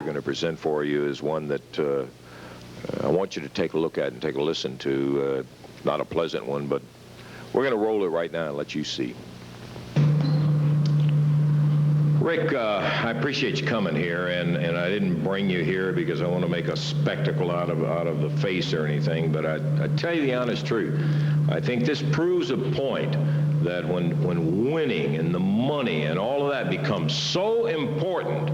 we're going to present for you is one that I want you to take a look at and take a listen to. Not a pleasant one, but we're going to roll it right now and let you see. Rick, I appreciate you coming here, and I didn't bring you here because I want to make a spectacle out of the face or anything, but I tell you the honest truth. I think this proves a point that when winning and the money and all of that becomes so important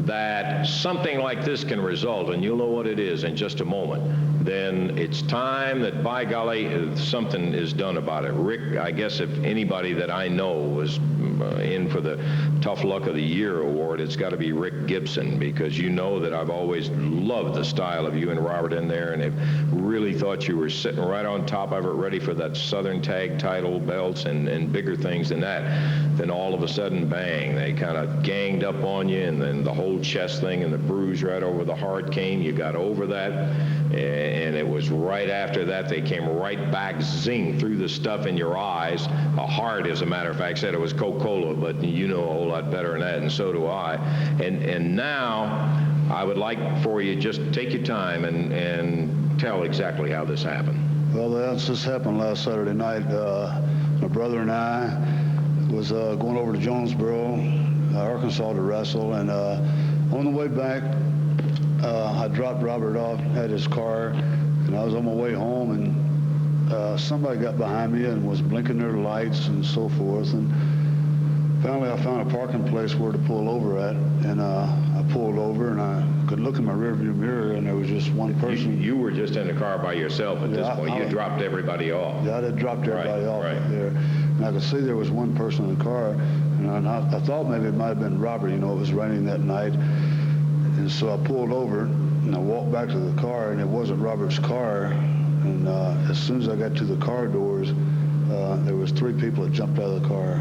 that something like this can result, and you'll know what it is in just a moment, then it's time that, by golly, something is done about it. Rick, I guess if anybody that I know was in for the Tough Luck of the Year award, it's got to be Rick Gibson, because you know that I've always loved the style of you and Robert in there, and have really thought you were sitting right on top of it, ready for that Southern Tag title belts and bigger things than that. Then all of a sudden, bang, they kind of ganged up on you, and then the whole chest thing and the bruise right over the heart came. You got over that, and it was right after that they came right back, zing, through the stuff in your eyes. A heart, as a matter of fact, said it was Coca-Cola, but you know a whole lot better than that, and so do I. And now I would like for you just take your time and tell exactly how this happened. Well, this happened last Saturday night. My brother and I was going over to Jonesboro, Arkansas, to wrestle, and on the way back, I dropped Robert off at his car, and I was on my way home, and somebody got behind me and was blinking their lights and so forth, and finally I found a parking place where to pull over at, and I pulled over, and I could look in my rearview mirror, and there was just one person. You were just in the car by yourself at this point. You dropped everybody off. Yeah, I had dropped everybody off there, and I could see there was one person in the car, and I thought maybe it might have been Robert. You know, it was raining that night. And so I pulled over, and I walked back to the car, and it wasn't Robert's car. And as soon as I got to the car doors, there was three people that jumped out of the car.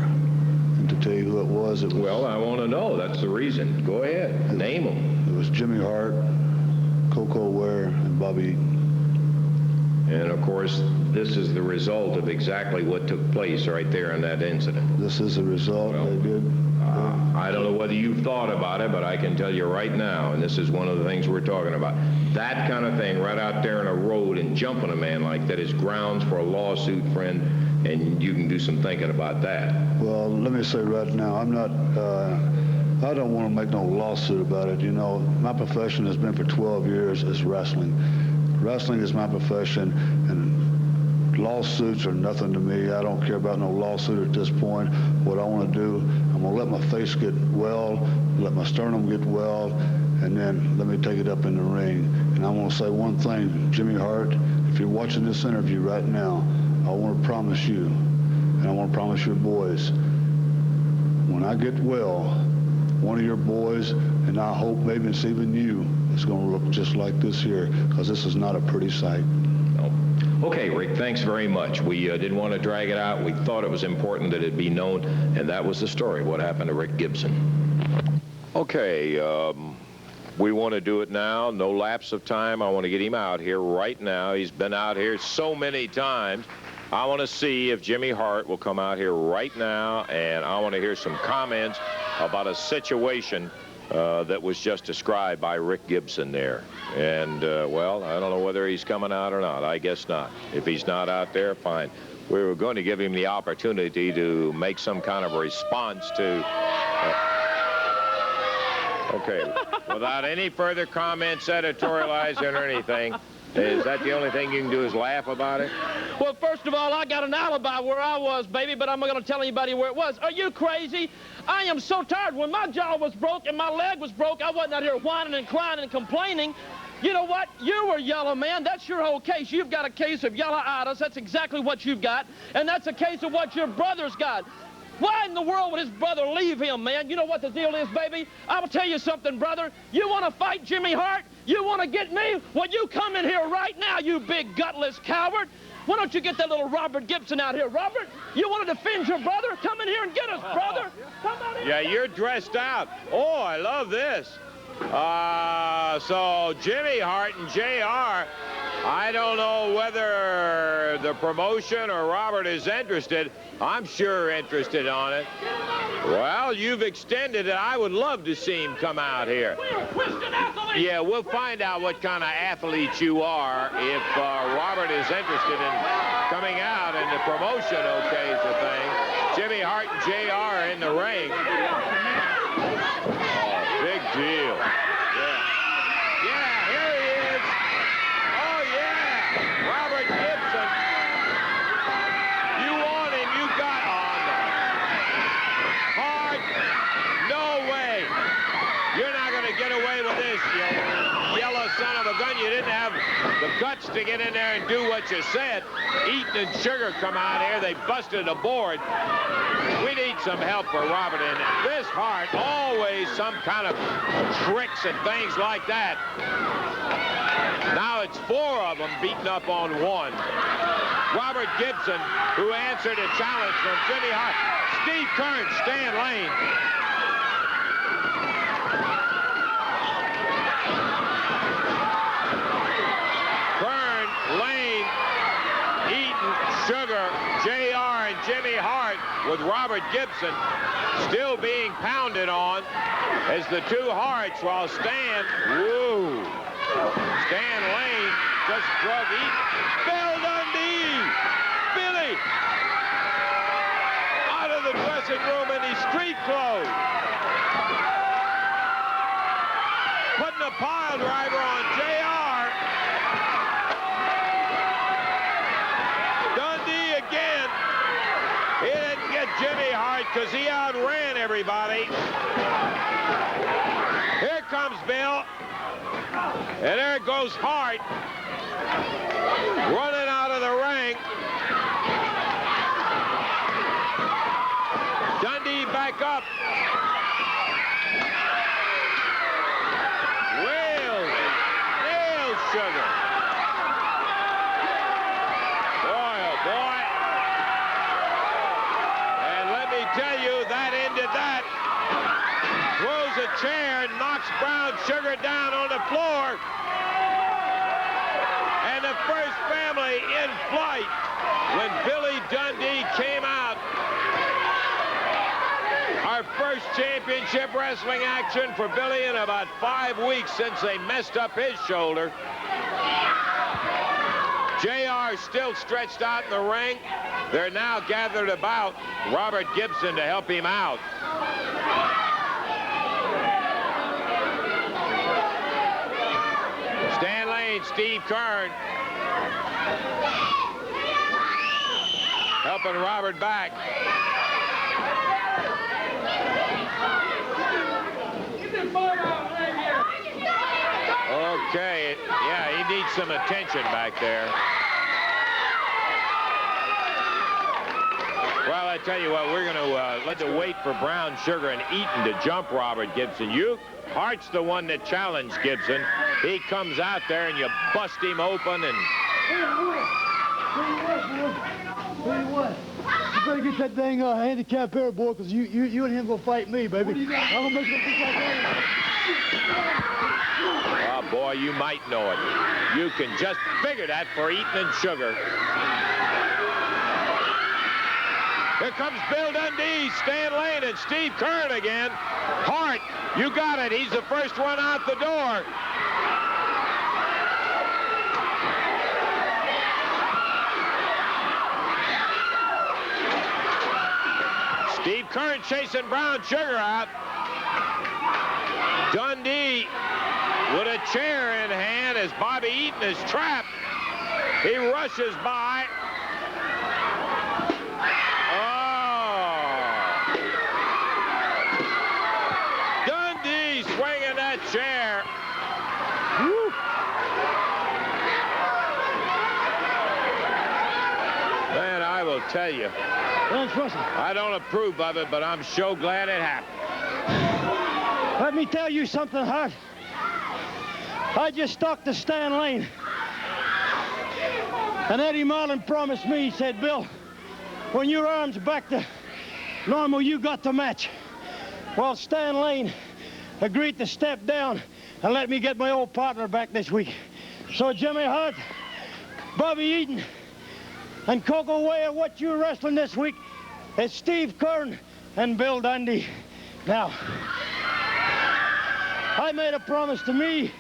And to tell you who it was... Well, I want to know. That's the reason. Go ahead. Name them. It was Jimmy Hart, Coco Ware, and Bobby Eaton. And, of course, this is the result of exactly what took place right there in that incident. This is the result. Well, they did. I don't know whether you've thought about it, but I can tell you right now, and this is one of the things we're talking about, that kind of thing right out there in a road and jumping a man like that is grounds for a lawsuit, friend, and you can do some thinking about that. Well, let me say right now, I don't want to make no lawsuit about it. You know, my profession has been for 12 years is wrestling. Wrestling is my profession, and lawsuits are nothing to me. I don't care about no lawsuit at this point. What I want to do, I'm going to let my face get well, let my sternum get well, and then let me take it up in the ring. And I want to say one thing, Jimmy Hart, if you're watching this interview right now, I want to promise you, and I want to promise your boys, when I get well, one of your boys, and I hope maybe it's even you, is going to look just like this here, because this is not a pretty sight. Okay, Rick, thanks very much. We didn't want to drag it out. We thought it was important that it be known, and that was the story, what happened to Rick Gibson. Okay, we want to do it now. No lapse of time. I want to get him out here right now. He's been out here so many times. I want to see if Jimmy Hart will come out here right now, and I want to hear some comments about a situation that was just described by Rick Gibson there. And, well, I don't know whether he's coming out or not. I guess not. If he's not out there, fine. We were going to give him the opportunity to make some kind of a response to... okay, without any further comments, editorializing or anything, is that the only thing you can do is laugh about it? Well, first of all, I got an alibi where I was, baby, but I'm not going to tell anybody where it was. Are you crazy? I am so tired. When my jaw was broke and my leg was broke, I wasn't out here whining and crying and complaining. You know what? You were yellow, man. That's your whole case. You've got a case of yellow-itis. That's exactly what you've got. And that's a case of what your brother's got. Why in the world would his brother leave him, man? You know what the deal is, baby? I will tell you something, brother. You want to fight Jimmy Hart? You want to get me? Well, you come in here right now, you big gutless coward. Why don't you get that little Robert Gibson out here? Robert, you want to defend your brother? Come in here and get us, brother. Come on in. Yeah, you're dressed out. Oh, I love this. So Jimmy Hart and JR, I don't know whether the promotion or Robert is interested. I'm sure interested on it. Well, you've extended it. I would love to see him come out here. Yeah, we'll find out what kind of athlete you are if Robert is interested in coming out and the promotion okays the thing. Jimmy Hart and JR in the ring. Oh, big deal. Yeah, here he is. Oh, yeah. Robert Gibson. You want him. You got on. Hart. No way. You're not going to get away with this, you yellow son of a gun. You didn't have the guts to get in there and do what you said. Eaton and Sugar come out here. They busted a board. We need some help for Robert in it. This Hart, always some kind of tricks and things like that. Now it's 4 of them beating up on 1. Robert Gibson, who answered a challenge from Jimmy Hart. Steve Kern, Stan Lane. Kern, Lane, Eaton, Sugar, JR, and Jimmy Hart, with Robert Gibson still being pounded on as the 2 Harts, while Stan Lane just drug Eaton. Bill Dundee! Billy! Out of the dressing room in his street clothes. Putting a pile driver on JR. Dundee again. He didn't get Jimmy Hart because he outran everybody. Here comes Bill. And there goes Hart. Running out of the ring. Dundee back up. Nails Sugar. Boy, oh boy. And let me tell you, that ended that. Throws a chair and knocks Brown Sugar down on the floor. And the first family in flight when Billy Dundee came out. Our first championship wrestling action for Billy in about 5 weeks since they messed up his shoulder. JR still stretched out in the ring. They're now gathered about Robert Gibson to help him out. Stan Lane, Steve Kern helping Robert back. Okay, yeah, he needs some attention back there. Well, I tell you what, we're going to let's wait for Brown Sugar and Eaton to jump Robert Gibson. Hart's the one that challenged Gibson. He comes out there and you bust him open and... Tell you what, you better get that dang handicap here, boy, because you and him gonna fight me, baby. I'm gonna make him think like that. Oh, boy, you might know it. You can just figure that for Eaton and Sugar. Here comes Bill Dundee, Stan Lane, and Steve Kern again. Hart, you got it. He's the first one out the door. Steve Kern chasing Brown Sugar out. Dundee with a chair in hand as Bobby Eaton is trapped. He rushes by. Swinging that chair. Woo. Man, I will tell you, I don't approve of it, but I'm so glad it happened. Let me tell you something, Hart. I just talked to Stan Lane. And Eddie Marlin promised me, he said, Bill, when your arm's back to normal, you got the match. Well, Stan Lane agreed to step down and let me get my old partner back this week. So Jimmy Hart, Bobby Eaton, and Coco Ware, what you're wrestling this week is Steve Kern and Bill Dundee. Now, I made a promise to me,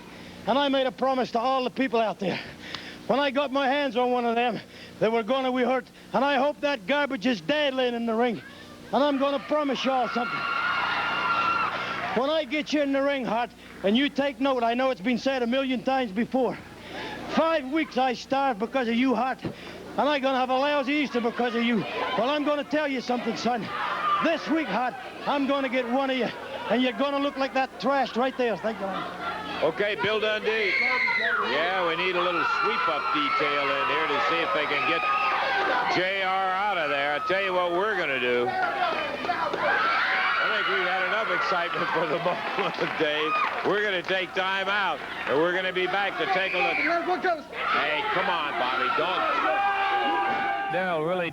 and I made a promise to all the people out there. When I got my hands on one of them, they were going to be hurt, and I hope that garbage is dead laying in the ring. And I'm going to promise y'all something. When I get you in the ring, Hart, and you take note, I know it's been said a million times before, 5 weeks I starved because of you, Hart, and I'm going to have a lousy Easter because of you. Well, I'm going to tell you something, son. This week, Hart, I'm going to get one of you, and you're going to look like that trash right there. Thank you. Okay, Bill Dundee. Yeah, we need a little sweep-up detail in here to see if they can get JR out of there. I'll tell you what we're going to do. I think we've had enough excitement for the moment, Dave. We're going to take time out, and we're going to be back to take a look. Hey, come on, Bobby. Don't. Darryl really